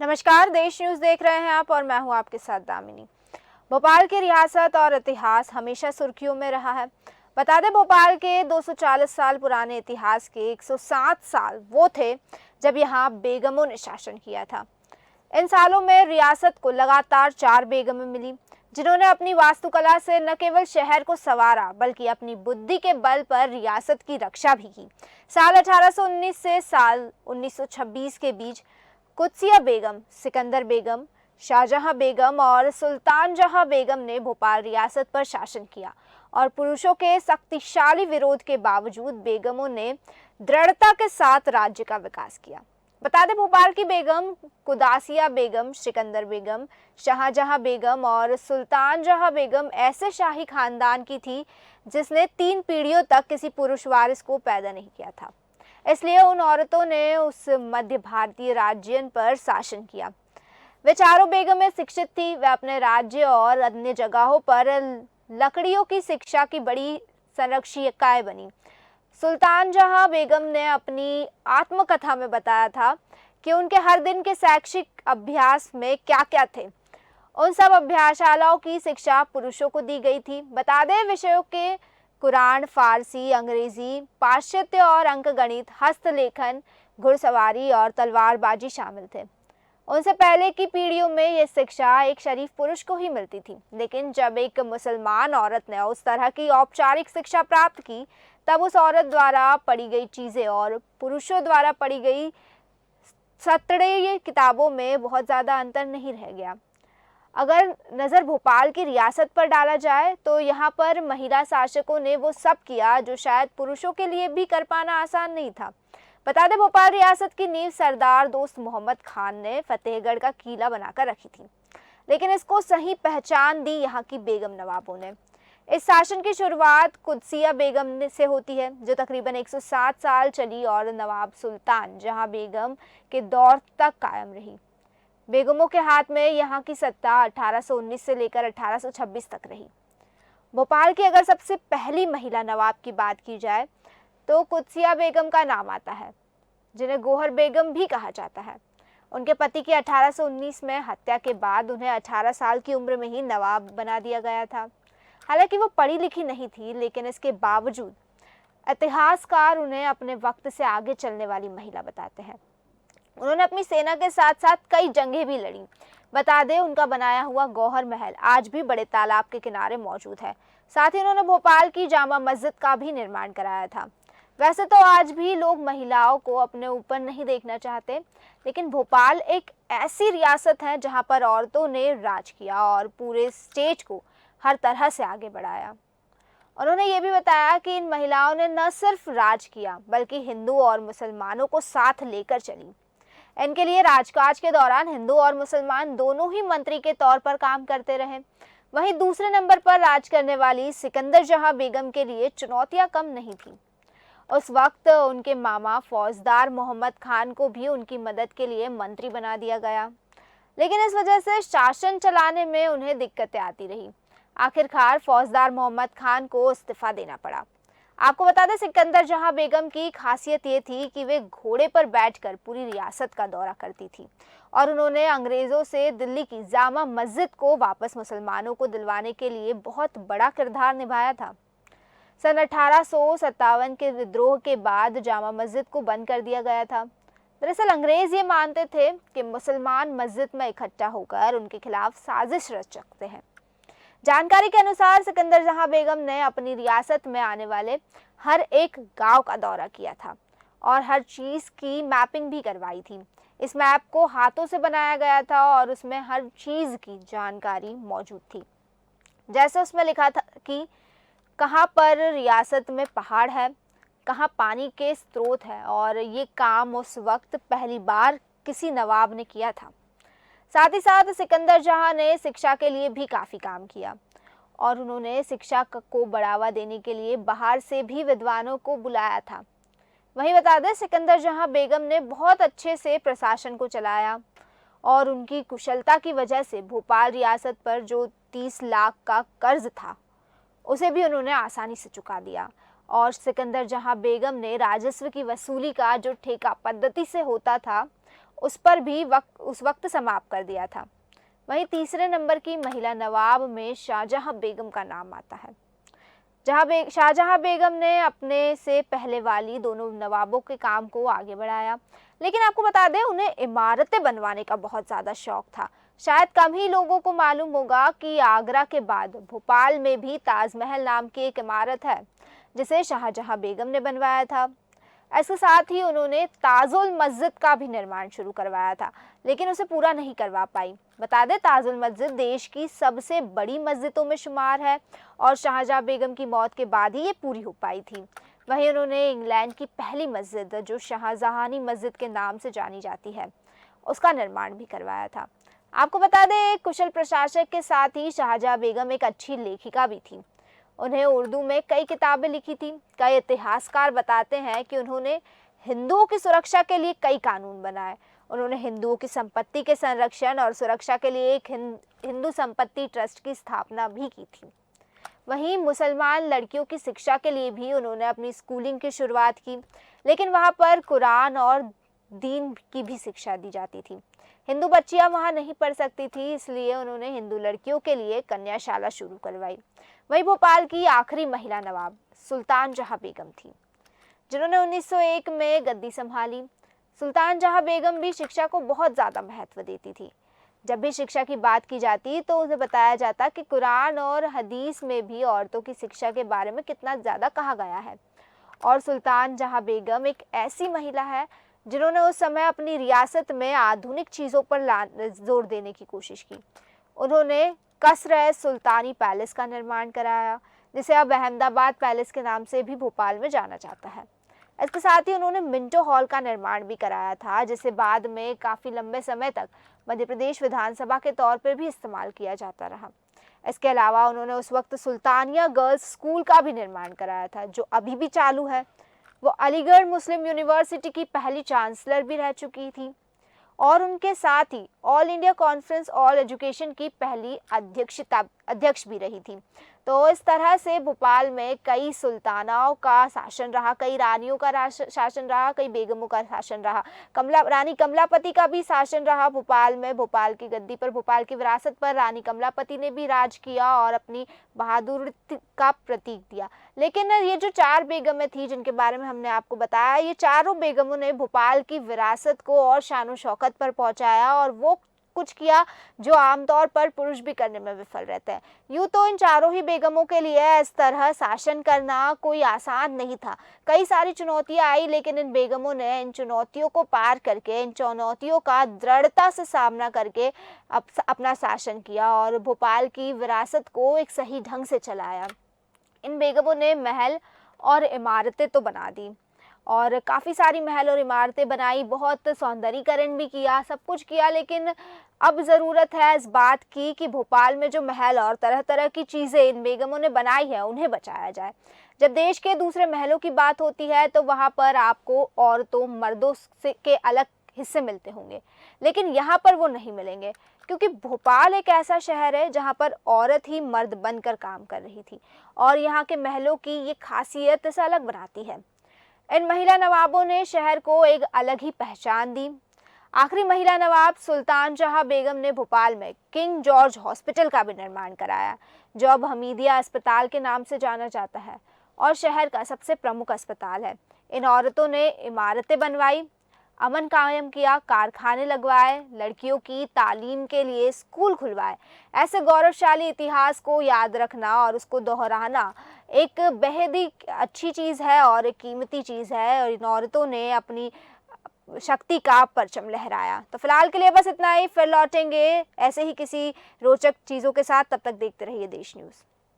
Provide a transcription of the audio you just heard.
नमस्कार, देश न्यूज़ देख रहे हैं आप और मैं हूं आपके साथ दामिनी। भोपाल की रियासत और इतिहास हमेशा सुर्खियों में रहा है। बता दें, भोपाल के 240 साल पुराने इतिहास के 107 साल वो थे जब यहां बेगमों ने शासन किया था। इन सालों में रियासत को लगातार 4 बेगमें मिली, जिन्होंने अपनी वास्तुकला से न केवल शहर को संवारा बल्कि अपनी बुद्धि के बल पर रियासत की रक्षा भी की। साल 1819 से साल 1926 के बीच कुत्सिया बेगम, सिकंदर बेगम, शाहजहां बेगम और सुल्तान जहां बेगम ने भोपाल रियासत पर शासन किया और पुरुषों के शक्तिशाली विरोध के बावजूद बेगमों ने दृढ़ता के साथ राज्य का विकास किया। बता दें, भोपाल की बेगम कुदासिया बेगम, सिकंदर बेगम, शाहजहां बेगम और सुल्तान जहां बेगम ऐसे शाही खानदान की थी जिसने 3 पीढ़ियों तक किसी पुरुष वारिस को पैदा नहीं किया था। इसलिए उन औरतों ने उस मध्य भारतीय राज्यन पर शासन किया। वे चारों बेगमें शिक्षित थी। वे अपने राज्य और अन्य जगहों पर लकड़ियों की शिक्षा की बड़ी संरक्षिकाएं बनी। सुल्तान जहां बेगम ने अपनी आत्मकथा में बताया था कि उनके हर दिन के शैक्षिक अभ्यास में क्या क्या थे। उन सब अभ्यासशालाओं की शिक्षा पुरुषों को दी गई थी। बता दें, विषयों के कुरान, फारसी, अंग्रेजी, पाश्चात्य और अंकगणित, हस्तलेखन, घुड़सवारी और तलवारबाजी शामिल थे। उनसे पहले की पीढ़ियों में यह शिक्षा एक शरीफ पुरुष को ही मिलती थी, लेकिन जब एक मुसलमान औरत ने उस तरह की औपचारिक शिक्षा प्राप्त की, तब उस औरत द्वारा पढ़ी गई चीज़ें और पुरुषों द्वारा पढ़ी गई सतड़े किताबों में बहुत ज़्यादा अंतर नहीं रह गया। अगर नज़र भोपाल की रियासत पर डाला जाए तो यहाँ पर महिला शासकों ने वो सब किया जो शायद पुरुषों के लिए भी कर पाना आसान नहीं था। बता दें, भोपाल रियासत की नींव सरदार दोस्त मोहम्मद खान ने फतेहगढ़ का किला बनाकर रखी थी, लेकिन इसको सही पहचान दी यहाँ की बेगम नवाबों ने। इस शासन की शुरुआत कुदसिया बेगम से होती है, जो तकरीबन 107 साल चली और नवाब सुल्तान जहां बेगम के दौर तक कायम रही। बेगमों के हाथ में यहाँ की सत्ता 1819 से लेकर 1826 तक रही। भोपाल की अगर सबसे पहली महिला नवाब की बात की जाए तो कुदसिया बेगम का नाम आता है, जिन्हें गोहर बेगम भी कहा जाता है। उनके पति की 1819 में हत्या के बाद उन्हें 18 साल की उम्र में ही नवाब बना दिया गया था। हालांकि वो पढ़ी लिखी नहीं थी, लेकिन इसके बावजूद इतिहासकार उन्हें अपने वक्त से आगे चलने वाली महिला बताते हैं। उन्होंने अपनी सेना के साथ साथ कई जंगें भी लड़ी। बता दें, उनका बनाया हुआ गौहर महल आज भी बड़े तालाब के किनारे मौजूद है। साथ ही उन्होंने भोपाल की जामा मस्जिद का भी निर्माण कराया था। वैसे तो आज भी लोग महिलाओं को अपने ऊपर नहीं देखना चाहते, लेकिन भोपाल एक ऐसी रियासत है जहां पर औरतों ने राज किया और पूरे स्टेट को हर तरह से आगे बढ़ाया। उन्होंने ये भी बताया कि इन महिलाओं ने न सिर्फ राज किया बल्कि हिंदू और मुसलमानों को साथ लेकर चली। इनके लिए राजकाज के दौरान हिंदू और मुसलमान दोनों ही मंत्री के तौर पर काम करते रहे। वहीं दूसरे नंबर पर राज करने वाली सिकंदर जहां बेगम के लिए चुनौतियां कम नहीं थी। उस वक्त उनके मामा फौजदार मोहम्मद खान को भी उनकी मदद के लिए मंत्री बना दिया गया, लेकिन इस वजह से शासन चलाने में उन्हें दिक्कतें आती रही। आखिरकार फौजदार मोहम्मद खान को इस्तीफा देना पड़ा। आपको बता दें, सिकंदर जहां बेगम की खासियत ये थी कि वे घोड़े पर बैठकर पूरी रियासत का दौरा करती थी और उन्होंने अंग्रेजों से दिल्ली की जामा मस्जिद को वापस मुसलमानों को दिलवाने के लिए बहुत बड़ा किरदार निभाया था। सन 1857 के विद्रोह के बाद जामा मस्जिद को बंद कर दिया गया था। दरअसल अंग्रेज ये मानते थे कि मुसलमान मस्जिद में इकट्ठा होकर उनके खिलाफ साजिश रच सकते हैं। जानकारी के अनुसार सिकंदर जहां बेगम ने अपनी रियासत में आने वाले हर एक गांव का दौरा किया था और हर चीज़ की मैपिंग भी करवाई थी। इस मैप को हाथों से बनाया गया था और उसमें हर चीज़ की जानकारी मौजूद थी। जैसे उसमें लिखा था कि कहाँ पर रियासत में पहाड़ है, कहाँ पानी के स्रोत है, और ये काम उस वक्त पहली बार किसी नवाब ने किया था। साथ ही साथ सिकंदर जहां ने शिक्षा के लिए भी काफ़ी काम किया और उन्होंने शिक्षा को बढ़ावा देने के लिए बाहर से भी विद्वानों को बुलाया था। वहीं बता दें, सिकंदर जहां बेगम ने बहुत अच्छे से प्रशासन को चलाया और उनकी कुशलता की वजह से भोपाल रियासत पर जो 30 लाख का कर्ज था उसे भी उन्होंने आसानी से चुका दिया। और सिकंदर जहां बेगम ने राजस्व की वसूली का जो ठेका पद्धति से होता था उस पर भी उस वक्त समाप्त कर दिया था। वहीं तीसरे नंबर की महिला नवाब में शाहजहां बेगम का नाम आता है। शाहजहां बेगम ने अपने से पहले वाली दोनों नवाबों के काम को आगे बढ़ाया, लेकिन आपको बता दें उन्हें इमारतें बनवाने का बहुत ज़्यादा शौक था। शायद कम ही लोगों को मालूम होगा कि आगरा के बाद भोपाल में भी ताजमहल नाम की एक इमारत है, जिसे शाहजहां बेगम ने बनवाया था। इसके साथ ही उन्होंने ताजुल मस्जिद का भी निर्माण शुरू करवाया था, लेकिन उसे पूरा नहीं करवा पाई। बता दें ताजुल मस्जिद देश की सबसे बड़ी मस्जिदों में शुमार है और शाहजहां बेगम की मौत के बाद ही ये पूरी हो पाई थी। वहीं उन्होंने इंग्लैंड की पहली मस्जिद, जो शाहजहानी मस्जिद के नाम से जानी जाती है, उसका निर्माण भी करवाया था। आपको बता दें एक कुशल प्रशासक के साथ ही शाहजहां बेगम एक अच्छी लेखिका भी थी। उन्हें उर्दू में कई किताबें लिखी थी। कई इतिहासकार बताते हैं कि उन्होंने हिंदुओं की सुरक्षा के लिए कई कानून बनाए। उन्होंने हिंदुओं की संपत्ति के संरक्षण और सुरक्षा के लिए एक हिंदू संपत्ति ट्रस्ट की स्थापना भी की थी। वहीं मुसलमान लड़कियों की शिक्षा के लिए भी उन्होंने अपनी स्कूलिंग की शुरुआत की, लेकिन वहां पर कुरान और दीन की भी शिक्षा दी जाती थी। हिंदू बच्चियां वहां नहीं पढ़ सकती थी, इसलिए उन्होंने हिंदू लड़कियों के लिए कन्याशाला शुरू करवाई। वही भोपाल की आखिरी महिला नवाब सुल्तान जहां बेगम थी, जिन्होंने 1901 में गद्दी संभाली। सुल्तान जहां बेगम भी शिक्षा को बहुत ज़्यादा महत्व देती थी। जब भी शिक्षा की बात की जाती तो उसे बताया जाता कि कुरान और हदीस में भी औरतों की शिक्षा के बारे में कितना ज़्यादा कहा गया है। और सुल्तान जहां बेगम एक ऐसी महिला है जिन्होंने उस समय अपनी रियासत में आधुनिक चीज़ों पर जोर देने की कोशिश की। उन्होंने कसर सुल्तानी पैलेस का निर्माण कराया, जिसे अब अहमदाबाद पैलेस के नाम से भी भोपाल में जाना जाता है। इसके साथ ही उन्होंने मिंटो हॉल का निर्माण भी कराया था, जिसे बाद में काफ़ी लंबे समय तक मध्य प्रदेश विधानसभा के तौर पर भी इस्तेमाल किया जाता रहा। इसके अलावा उन्होंने उस वक्त सुल्तानिया गर्ल्स स्कूल का भी निर्माण कराया था, जो अभी भी चालू है। वो अलीगढ़ मुस्लिम यूनिवर्सिटी की पहली चांसलर भी रह चुकी थी और उनके साथ ही all India conference all education की पहली अध्यक्ष भी रही थी। तो इस तरह से भोपाल में कई सुल्तानाओं का शासन रहा, कई रानियों का शासन रहा, कई बेगमों का शासन रहा। रानी कमलापति का भी शासन रहा भोपाल में। भोपाल की गद्दी पर, भोपाल की विरासत पर रानी कमलापति ने भी राज किया और अपनी बहादुरी का प्रतीक दिया। लेकिन ये जो 4 बेगमें थी जिनके बारे में हमने आपको बताया, ये चारों बेगमों ने भोपाल की विरासत को और शान शौकत पर पहुंचाया और वो कुछ किया जो आमतौर पर पुरुष भी करने में विफल रहते हैं। यूँ तो इन चारों ही बेगमों के लिए इस तरह शासन करना कोई आसान नहीं था। कई सारी चुनौतियां आई, लेकिन इन बेगमों ने इन चुनौतियों को पार करके, इन चुनौतियों का दृढ़ता से सामना करके अपना शासन किया और भोपाल की विरासत को एक सही ढंग से चलाया। इन बेगमों ने महल और इमारतें तो बना दी और काफ़ी सारी महल और इमारतें बनाई, बहुत सौंदर्यीकरण भी किया, सब कुछ किया, लेकिन अब ज़रूरत है इस बात की कि भोपाल में जो महल और तरह तरह की चीज़ें इन बेगमों ने बनाई है उन्हें बचाया जाए। जब देश के दूसरे महलों की बात होती है तो वहाँ पर आपको औरतों मर्दों से के अलग हिस्से मिलते होंगे, लेकिन यहाँ पर वो नहीं मिलेंगे, क्योंकि भोपाल एक ऐसा शहर है जहाँ पर औरत ही मर्द बनकर काम कर रही थी और यहाँ के महलों की ये खासियत इसे अलग बनाती है। इन महिला नवाबों ने शहर को एक अलग ही पहचान दी। आखिरी महिला नवाब सुल्तान जहां बेगम ने भोपाल में किंग जॉर्ज हॉस्पिटल का भी निर्माण कराया, जो अब हमीदिया अस्पताल के नाम से जाना जाता है और शहर का सबसे प्रमुख अस्पताल है। इन औरतों ने इमारतें बनवाई, अमन कायम किया, कारखाने लगवाए, लड़कियों की तालीम के लिए स्कूल खुलवाए। ऐसे गौरवशाली इतिहास को याद रखना और उसको दोहराना एक बेहद ही अच्छी चीज़ है और एक कीमती चीज़ है और इन औरतों ने अपनी शक्ति का परचम लहराया। तो फिलहाल के लिए बस इतना ही, फिर लौटेंगे ऐसे ही किसी रोचक चीज़ों के साथ। तब तक देखते रहिए देश न्यूज़।